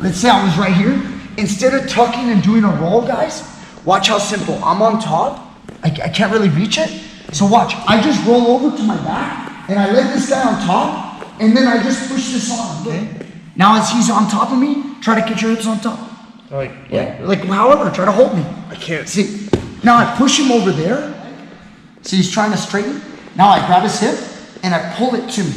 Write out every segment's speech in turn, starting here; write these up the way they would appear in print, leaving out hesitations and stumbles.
let's say I was right here. Instead of tucking and doing a roll, guys, watch how simple. I'm on top. I can't really reach it. So watch, I just roll over to my back and I let this guy on top and then I just push this on, okay? Now as he's on top of me, try to get your hips on top. Like however, try to hold me. I can't. See, now I push him over there. See, he's trying to straighten. Now I grab his hip and I pull it to me.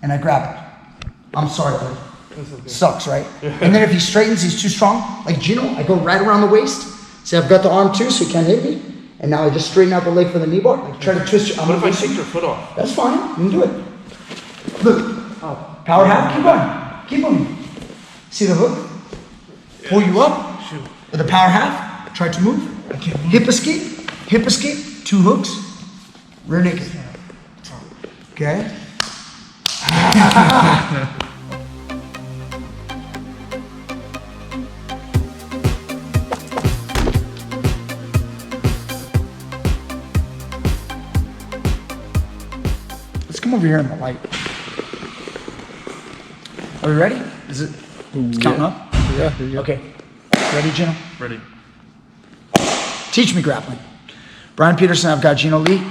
And I grab it. I'm sorry, buddy. Okay. Sucks, right? Yeah. And then if he straightens, he's too strong. Like Gino, I go right around the waist. See, I've got the arm too, so he can't hit me. And now I just straighten out the leg for the knee bar. Like try to twist your. What if I take your foot off? That's fine. You can do it. Look. Power half. Keep going. Keep moving. See the hook? Pull you up. Shoot. With the power half. Try to move. I can't move. Hip escape. Hip escape. 2 hooks. Rear naked. Okay. Let's come over here in the light. Are we ready? Is it counting up? Yeah. Okay. Ready, Gino? Ready. Teach me grappling. Brian Peterson, I've got Gino Lee.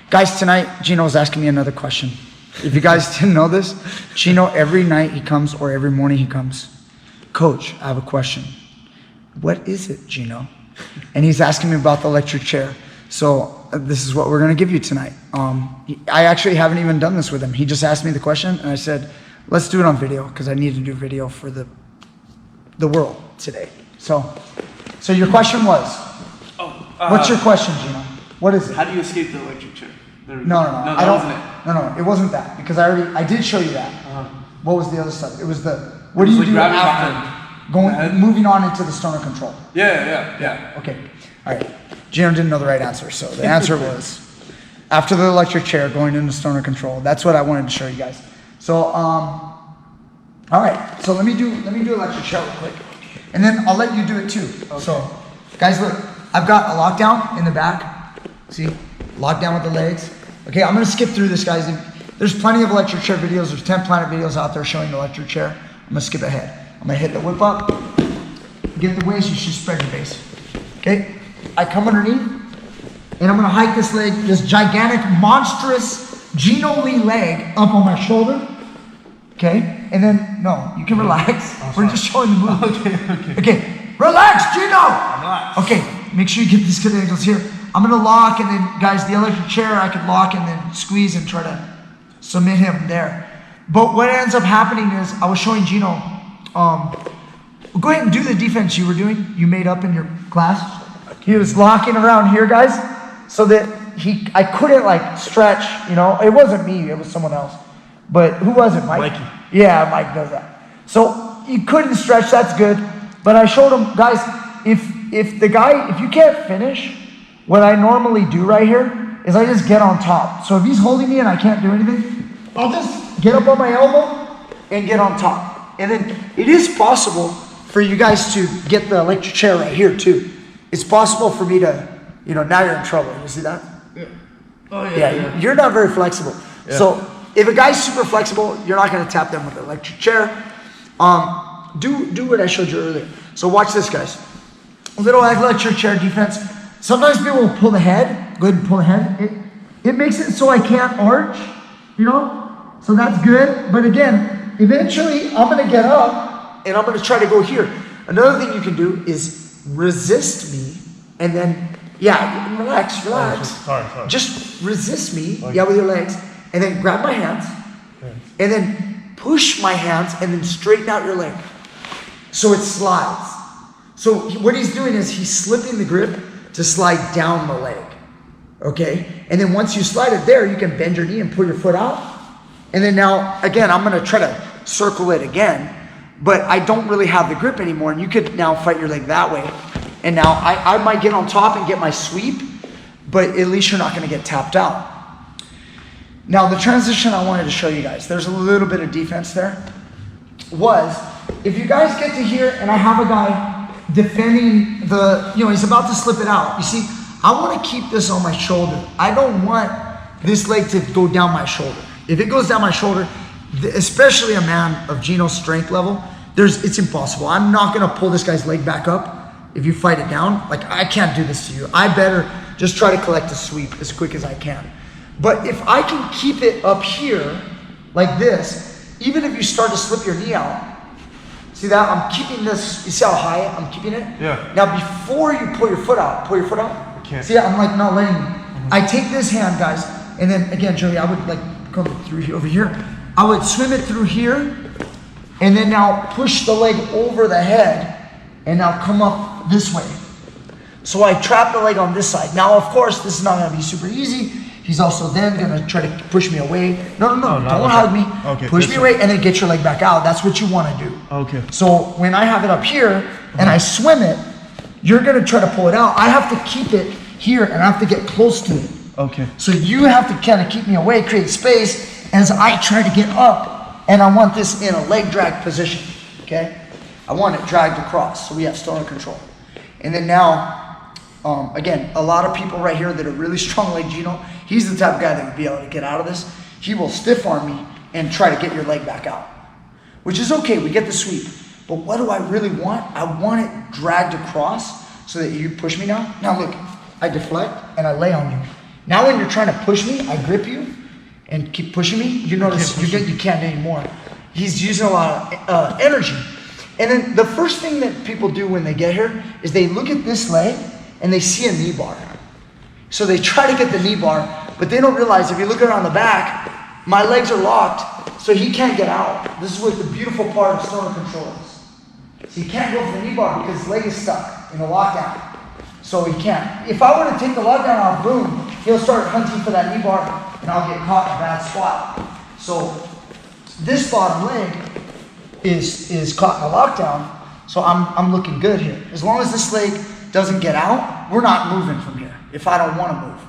Guys, tonight, Gino was asking me another question. If you guys didn't know this, Gino, every night he comes or every morning he comes. Coach, I have a question. What is it, Gino? And he's asking me about the electric chair. So this is what we're going to give you tonight. I actually haven't even done this with him. He just asked me the question and I said, let's do it on video because I need to do video for the world today. So your question was, what's your question, Gino? What is it? How do you escape the electric chair? No, I don't. No, it wasn't that because I did show you that. What was the other stuff? It was the what do you do after moving on into the stoner control? Yeah. Okay, all right. Gino didn't know the right answer, so the answer was after the electric chair going into stoner control. That's what I wanted to show you guys. So all right. So let me do electric chair real quick, and then I'll let you do it too. Okay. So guys, look, I've got a lockdown in the back. See, lockdown with the legs. Okay, I'm gonna skip through this, guys. There's plenty of electric chair videos. There's 10 Planet videos out there showing the electric chair. I'm gonna skip ahead. I'm gonna hit the whip up, get the waist, you should spread your base. Okay, I come underneath, and I'm gonna hike this leg, this gigantic, monstrous Gino Lee leg up on my shoulder. Okay, and then, no, you can relax. We're just showing the move. Okay, relax, Gino! Relax. Okay, make sure you get these good angles here. I'm gonna lock and then, guys, the electric chair, I can lock and then squeeze and try to submit him there. But what ends up happening is, I was showing Gino, go ahead and do the defense you were doing, you made up in your class. He was locking around here, guys, so that I couldn't like stretch, you know, it wasn't me, it was someone else. But who was it, Mike? Mikey. Yeah, Mike does that. So you couldn't stretch, that's good. But I showed him, guys, if you can't finish, what I normally do right here is I just get on top. So if he's holding me and I can't do anything, I'll just get up on my elbow and get on top. And then it is possible for you guys to get the electric chair right here too. It's possible for me to, you know, now you're in trouble. You see that? Yeah. Oh yeah. Yeah. You're not very flexible. Yeah. So if a guy's super flexible, you're not going to tap them with the electric chair. Do what I showed you earlier. So watch this, guys. A little electric chair defense. Sometimes people will pull the head. Go ahead and pull the head. It makes it so I can't arch, you know? So that's good. But again, eventually I'm going to get up and I'm going to try to go here. Another thing you can do is resist me and then, relax. Sorry. Just resist me, with your legs, and then grab my hands, and then push my hands, and then straighten out your leg. So it slides. So what he's doing is he's slipping the grip to slide down the leg, okay? And then once you slide it there, you can bend your knee and pull your foot out. And then now, again, I'm gonna try to circle it again, but I don't really have the grip anymore, and you could now fight your leg that way. And now I might get on top and get my sweep, but at least you're not gonna get tapped out. Now the transition I wanted to show you guys, there's a little bit of defense there, was if you guys get to here and I have a guy defending he's about to slip it out. You see, I want to keep this on my shoulder. I don't want this leg to go down my shoulder. If it goes down my shoulder, especially a man of Gino's strength level, it's impossible. I'm not gonna pull this guy's leg back up if you fight it down. Like, I can't do this to you. I better just try to collect a sweep as quick as I can. But if I can keep it up here like this, even if you start to slip your knee out, see that? I'm keeping this, you see how high I'm keeping it? Yeah. Now before you pull your foot out. I can't. See, I'm like not letting you. I take this hand, guys, and then again, Joey, I would like come through here, over here. I would swim it through here, and then now push the leg over the head, and now come up this way. So I trap the leg on this side. Now, of course, this is not gonna be super easy. He's also then gonna try to push me away. No, don't hug me. Okay, push me away and then get your leg back out. That's what you wanna do. Okay. So when I have it up here and I swim it, you're gonna try to pull it out. I have to keep it here and I have to get close to it. Okay. So you have to kind of keep me away, create space as I try to get up, and I want this in a leg drag position, okay? I want it dragged across so we have stoner control. And then now, again, a lot of people right here that are really strong like Gino, he's the type of guy that would be able to get out of this. He will stiff arm me and try to get your leg back out, which is okay, we get the sweep. But what do I really want? I want it dragged across so that you push me now. Now look, I deflect and I lay on you. Now when you're trying to push me, I grip you and keep pushing me. You notice you can't anymore. He's using a lot of energy. And then the first thing that people do when they get here is they look at this leg and they see a knee bar. So they try to get the knee bar, but they don't realize if you look around the back, my legs are locked, so he can't get out. This is what the beautiful part of stoner control is. So he can't go for the knee bar because his leg is stuck in a lockdown. So he can't. If I were to take the lockdown off, boom, he'll start hunting for that knee bar and I'll get caught in a bad spot. So this bottom leg is caught in a lockdown, so I'm looking good here. As long as this leg doesn't get out, we're not moving from here if I don't want to move.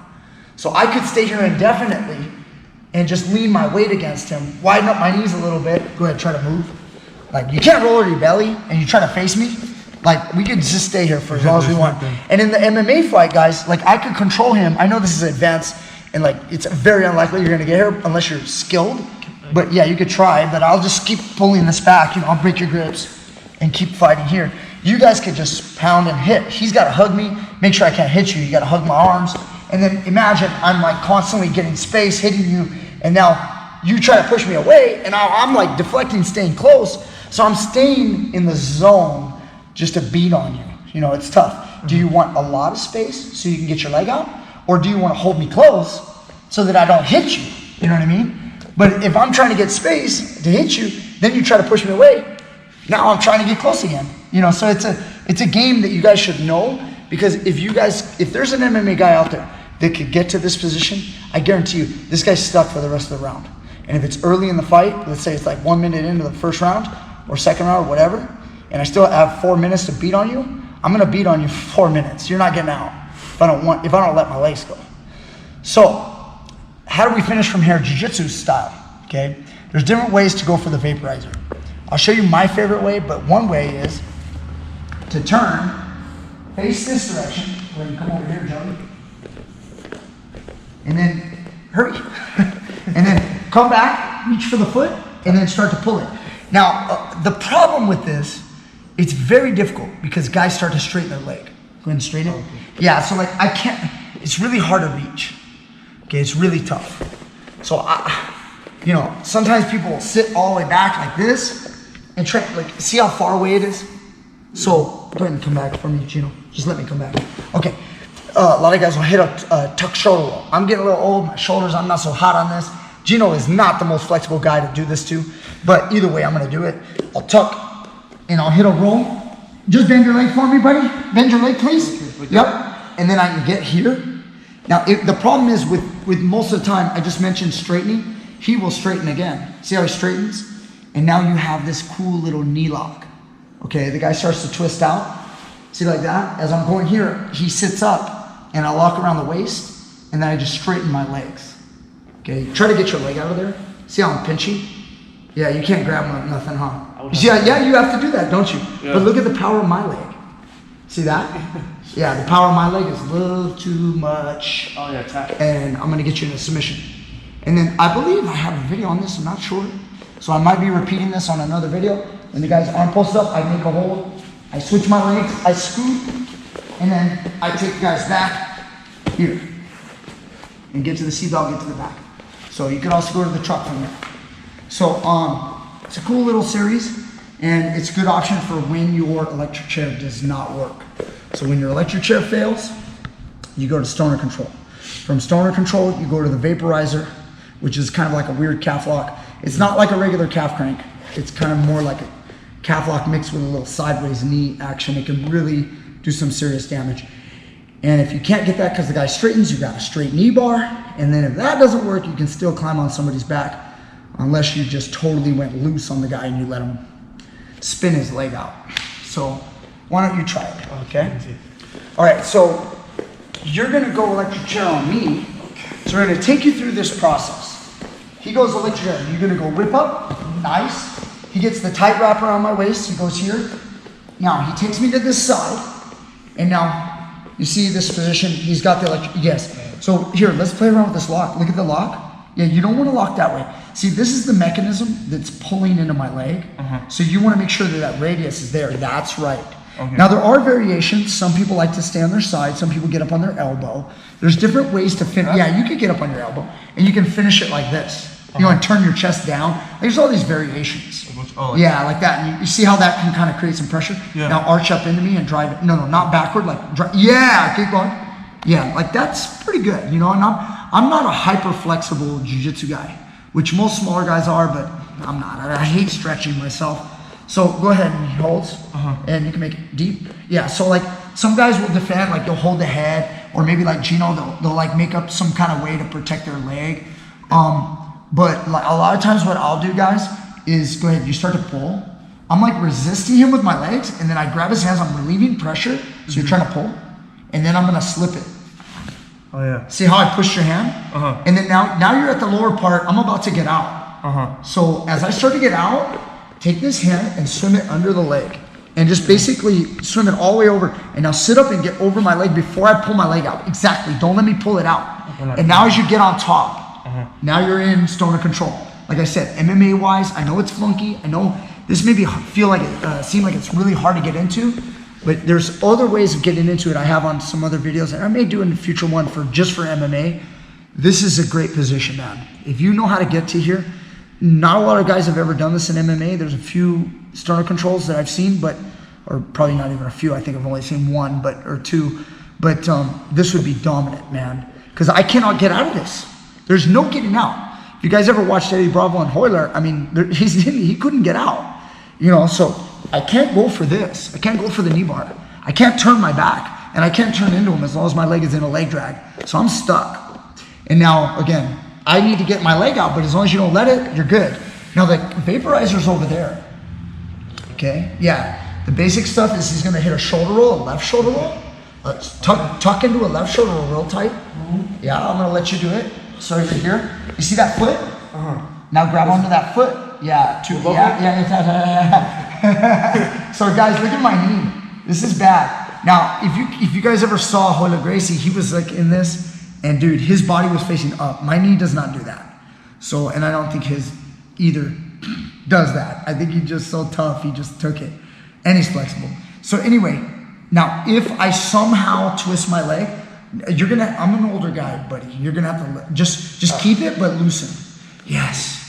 So I could stay here indefinitely and just lean my weight against him, widen up my knees a little bit, go ahead, try to move. Like, you can't roll over your belly and you try to face me. Like, we could just stay here for as long as we want. And in the MMA fight, guys, like, I could control him. I know this is advanced and like, it's very unlikely you're gonna get here unless you're skilled. But yeah, you could try, but I'll just keep pulling this back. You know, I'll break your grips and keep fighting here. You guys could just pound and hit. He's gotta hug me, make sure I can't hit you. You gotta hug my arms. And then imagine I'm like constantly getting space, hitting you, and now you try to push me away, and now I'm like deflecting, staying close. So I'm staying in the zone just to beat on you. You know, it's tough. Do you want a lot of space so you can get your leg out? Or do you want to hold me close so that I don't hit you? You know what I mean? But if I'm trying to get space to hit you, then you try to push me away. Now I'm trying to get close again. You know, so it's a game that you guys should know, because if there's an MMA guy out there that could get to this position, I guarantee you, this guy's stuck for the rest of the round. And if it's early in the fight, let's say it's like 1 minute into the first round or second round or whatever, and I still have 4 minutes to beat on you, I'm gonna beat on you for 4 minutes. You're not getting out if I don't let my legs go. So, how do we finish from here, jiu-jitsu style, okay? There's different ways to go for the vaporizer. I'll show you my favorite way, but one way is to turn, face this direction. Go ahead and come over here, Joey. And then, hurry. And then come back, reach for the foot, and then start to pull it. Now, the problem with this, it's very difficult because guys start to straighten their leg. Go ahead and straighten it. Yeah, so like I can't, it's really hard to reach. Okay, it's really tough. So you know, sometimes people will sit all the way back like this and try, like, see how far away it is? So, go ahead and come back for me, Gino. Just let me come back. Okay, a lot of guys will hit a tuck shoulder roll. I'm getting a little old, my shoulders, I'm not so hot on this. Gino is not the most flexible guy to do this to, but either way, I'm gonna do it. I'll tuck and I'll hit a roll. Just bend your leg for me, buddy. Bend your leg, please. Okay, yep, and then I can get here. Now, the problem is with most of the time, I just mentioned straightening, he will straighten again. See how he straightens? And now you have this cool little knee lock. Okay, the guy starts to twist out. See, like that? As I'm going here, he sits up and I lock around the waist and then I just straighten my legs. Okay, try to get your leg out of there. See how I'm pinching? Yeah, you can't grab nothing, huh? Yeah, you have to do that, don't you? Yeah. But look at the power of my leg. See that? Yeah, the power of my leg is a little too much. Oh yeah, tap. And I'm gonna get you in a submission. And then I believe I have a video on this, I'm not sure. So I might be repeating this on another video. When the guy's arm pulls up, I make a hold. I switch my legs, I scoot, and then I take the guy's back here. And get to the seatbelt, get to the back. So you can also go to the truck from there. So it's a cool little series, and it's a good option for when your electric chair does not work. So when your electric chair fails, you go to stoner control. From stoner control, you go to the vaporizer, which is kind of like a weird calf lock. It's not like a regular calf crank. It's kind of more like a calf lock mixed with a little sideways knee action. It can really do some serious damage. And if you can't get that because the guy straightens, you got a straight knee bar. And then if that doesn't work, you can still climb on somebody's back, unless you just totally went loose on the guy and you let him spin his leg out. So why don't you try it, okay? All right, so you're gonna go electric chair on me. So we're gonna take you through this process. He goes electric chair, you're gonna go whip up, nice. He gets the tight wrap around my waist, he goes here. Now he takes me to this side, and now you see this position, he's got the electric, yes. So here, let's play around with this lock. Look at the lock. Yeah, you don't wanna lock that way. See, this is the mechanism that's pulling into my leg. So you wanna make sure that that radius is there, that's right. Okay. Now there are variations. Some people like to stay on their side. Some people get up on their elbow. There's different ways to finish. Yeah, you could get up on your elbow and you can finish it like this. You know, and turn your chest down. There's all these variations. Yeah, like that. And you see how that can kind of create some pressure? Yeah. Now arch up into me and drive it. No, not backward. Like, yeah, keep going. Yeah, like that's pretty good. You know, and I'm not a hyper flexible jiu-jitsu guy, which most smaller guys are, but I'm not. I hate stretching myself. So go ahead and he holds, and you can make it deep. Yeah, so like some guys will defend, like they'll hold the head, or maybe like Gino, they'll like make up some kind of way to protect their leg. But like a lot of times what I'll do, guys, is go ahead, you start to pull. I'm like resisting him with my legs, and then I grab his hands, I'm relieving pressure, so you're trying to pull, and then I'm gonna slip it. Oh yeah. See how I pushed your hand? And then now you're at the lower part, I'm about to get out. So as I start to get out, take this hand and swim it under the leg. And just basically swim it all the way over. And now sit up and get over my leg before I pull my leg out. Exactly, don't let me pull it out. And now as you get on top, now you're in stoner control. Like I said, MMA wise, I know it's flunky. I know this maybe feel like it seem like it's really hard to get into, but there's other ways of getting into it. I have on some other videos, and I may do in the future one for just for MMA. This is a great position, man. If you know how to get to here, not a lot of guys have ever done this in MMA. There's a few stoner controls that I've seen, or probably not even a few. I think I've only seen one, or two. But this would be dominant, man, because I cannot get out of this. There's no getting out. If you guys ever watched Eddie Bravo and Hoyler, I mean, he couldn't get out. You know, so I can't go for this. I can't go for the knee bar. I can't turn my back, and I can't turn into him as long as my leg is in a leg drag. So I'm stuck. And now, again, I need to get my leg out, but as long as you don't let it, you're good. Now the vaporizer's over there. Okay, yeah. The basic stuff is he's gonna hit a shoulder roll, a left shoulder roll. Tuck into a left shoulder roll real tight. Yeah, I'm gonna let you do it. So you're here. You see that foot? Now grab onto that foot. Yeah, yeah. So guys, look at my knee. This is bad. Now, if you guys ever saw Hoyler Gracie, he was like in this. And dude, his body was facing up. My knee does not do that. So, and I don't think his either does that. I think he's just so tough, he just took it. And he's flexible. So anyway, now if I somehow twist my leg, I'm an older guy, buddy. You're gonna have to just keep it, but loosen. Yes.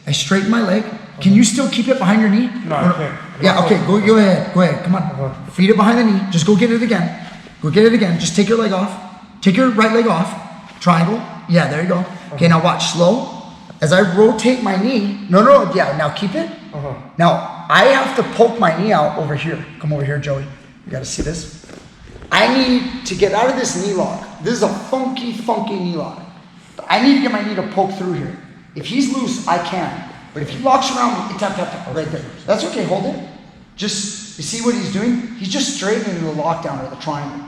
I straighten my leg. Can you still keep it behind your knee? No, I can't. Yeah, okay, go ahead, come on. Feet it behind the knee, just go get it again. Just take your leg off. Take your right leg off, triangle. Yeah, there you go. Okay, now watch, slow. As I rotate my knee, no, yeah, now keep it. Now, I have to poke my knee out over here. Come over here, Joey. You gotta see this. I need to get out of this knee lock. This is a funky knee lock. I need to get my knee to poke through here. If he's loose, I can. But if he locks around me, tap, right there. That's okay, hold it. Just, you see what he's doing? He's just straightening the lockdown or the triangle.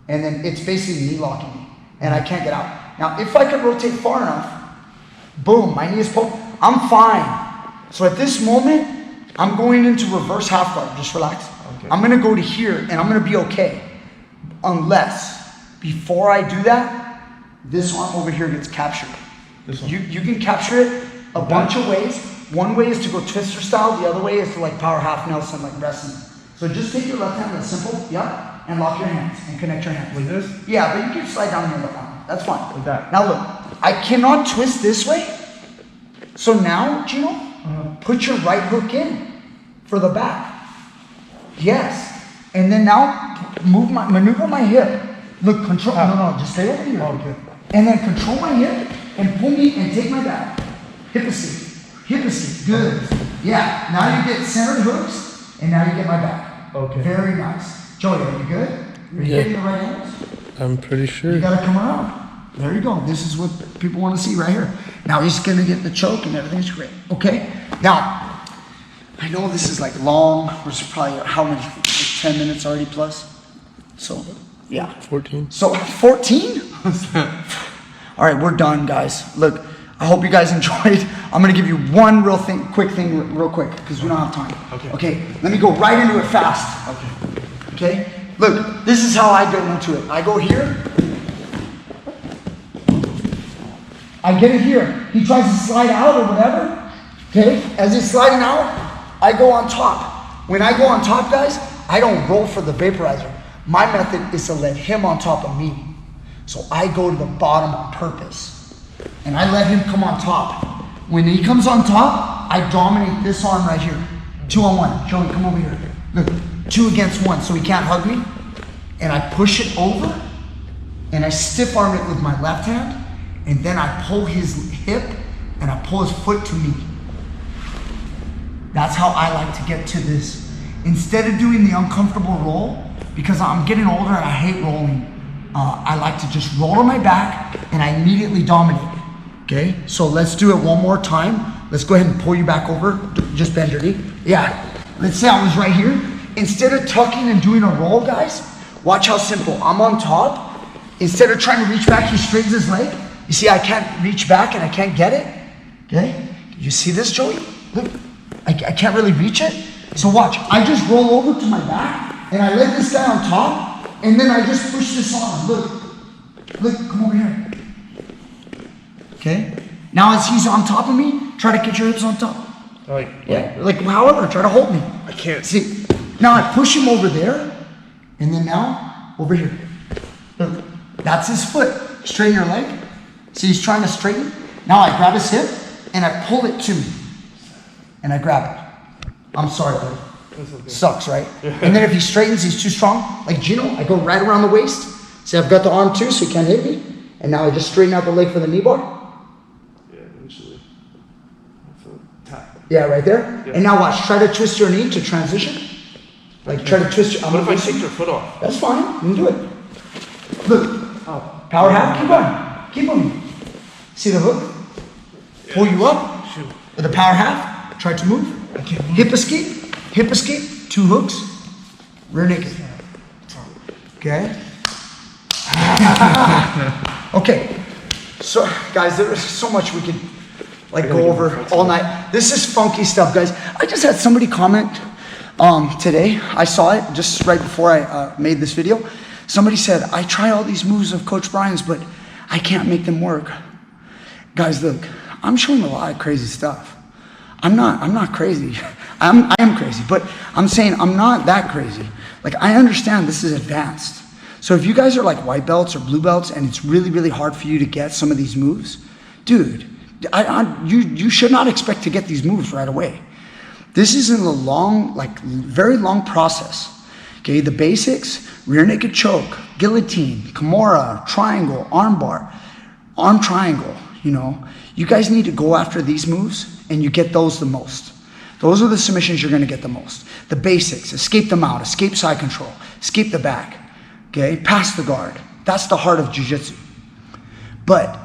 And then it's basically knee locking me, and I can't get out. Now, if I can rotate far enough, boom, my knee is poked, I'm fine. So at this moment, I'm going into reverse half guard, just relax. Okay. I'm gonna go to here, and I'm gonna be okay. Unless, before I do that, this arm over here gets captured. You can capture it a bunch of ways. one way is to go twister style, the other way is to like power half Nelson, like wrestling. So just take your left hand, that's simple, yep, and lock your hands and connect your hands. Like this? Yeah, but you can slide down your left arm. That's fine. Like that? Now look, I cannot twist this way. So now, Gino, put your right hook in for the back. Yes. And then now, maneuver my hip. Look, control, no, just stay over here. Okay. And then control my hip and pull me and take my back. Hip escape. Hip escape. Good. Yeah. Now you get centered hooks and now you get my back. Okay. Very nice. Joey, are you good? Are you getting the right angles? I'm pretty sure. You gotta come around. There you go. This is what people want to see right here. Now he's gonna get the choke and everything's great. Okay? Now, I know this is like long. We're probably, how many? Like 10 minutes already plus? So, yeah. 14. So, 14? All right, we're done, guys. Look, I hope you guys enjoyed. I'm gonna give you one quick thing real quick, because we don't have time. Okay, let me go right into it fast. Okay? Look, this is how I go into it. I go here. I get it here. He tries to slide out or whatever. Okay? As he's sliding out, I go on top. When I go on top, guys, I don't roll for the vaporizer. My method is to let him on top of me. So I go to the bottom on purpose. And I let him come on top. When he comes on top, I dominate this arm right here. 2-on-1. Joey, come over here. Look, 2 against 1, so he can't hug me. And I push it over, and I stiff arm it with my left hand, and then I pull his hip, and I pull his foot to me. That's how I like to get to this. Instead of doing the uncomfortable roll, because I'm getting older and I hate rolling, I like to just roll on my back, and I immediately dominate. Okay, so let's do it one more time. Let's go ahead and pull you back over. Just bend your knee. Yeah, let's say I was right here. Instead of tucking and doing a roll, guys, watch how simple. I'm on top. Instead of trying to reach back, he straightens his leg. You see, I can't reach back and I can't get it. Okay, you see this, Joey? Look, I can't really reach it. So watch, I just roll over to my back and I let this guy on top and then I just push this on. Look, come over here. Okay, now as he's on top of me, try to get your hips on top. Like however, try to hold me. I can't. See, now I push him over there, and then now, over here. Look, that's his foot. Straighten your leg. See, he's trying to straighten. Now I grab his hip, and I pull it to me. And I grab it. I'm sorry, buddy. Okay. Sucks, right? And then if he straightens, he's too strong. Like Gino, I go right around the waist. See, I've got the arm too, so he can't hit me. And now I just straighten out the leg for the knee bar. Yeah, eventually. Tap. Yeah, right there. Yeah. And now watch, try to twist your knee to transition. Like try to twist your, What if I take your foot off? That's fine, you can do it. Look, power half, keep going. Keep moving. See the hook? Pull you up. Shoot. With the power half, try to move. I can't move. Hip escape, 2 hooks, rear naked. Okay? Okay, so guys, there is so much we could go over all night. This is funky stuff, guys. I just had somebody comment today. I saw it just right before I made this video. Somebody said, I try all these moves of Coach Brian's, but I can't make them work. Guys, look, I'm showing a lot of crazy stuff. I'm not crazy. I am crazy, but I'm saying I'm not that crazy. Like, I understand this is advanced. So if you guys are like white belts or blue belts and it's really, really hard for you to get some of these moves, dude, you should not expect to get these moves right away. This is in a long, very long process. Okay, the basics: rear naked choke, guillotine, Kimura, triangle, arm bar, arm triangle. You know, you guys need to go after these moves and you get those the most. Those are the submissions you're gonna get the most. The basics: escape the mount, escape side control, escape the back. Okay, pass the guard. That's the heart of jiu-jitsu. But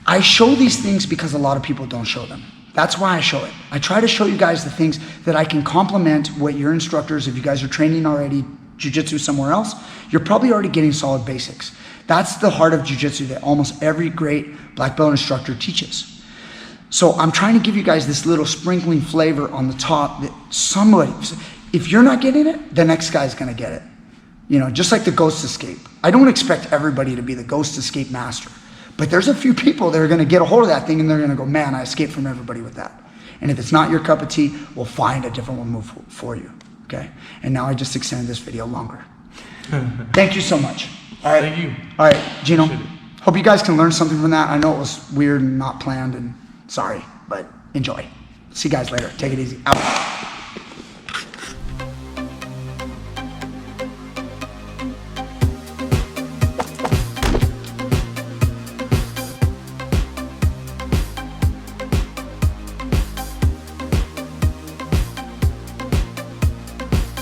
I show these things because a lot of people don't show them. That's why I show it. I try to show you guys the things that I can complement what your instructors, if you guys are training already jiu-jitsu somewhere else, you're probably already getting solid basics. That's the heart of jiu-jitsu that almost every great black belt instructor teaches. So I'm trying to give you guys this little sprinkling flavor on the top that somebody, if you're not getting it, the next guy's gonna get it. You know, just like the ghost escape. I don't expect everybody to be the ghost escape master, but there's a few people that are gonna get a hold of that thing and they're gonna go, man, I escaped from everybody with that. And if it's not your cup of tea, we'll find a different one move for you, okay? And now I just extended this video longer. Thank you so much. All right. Thank you. All right, Gino. Appreciate it. Hope you guys can learn something from that. I know it was weird and not planned, and sorry, but enjoy. See you guys later. Take it easy. Out.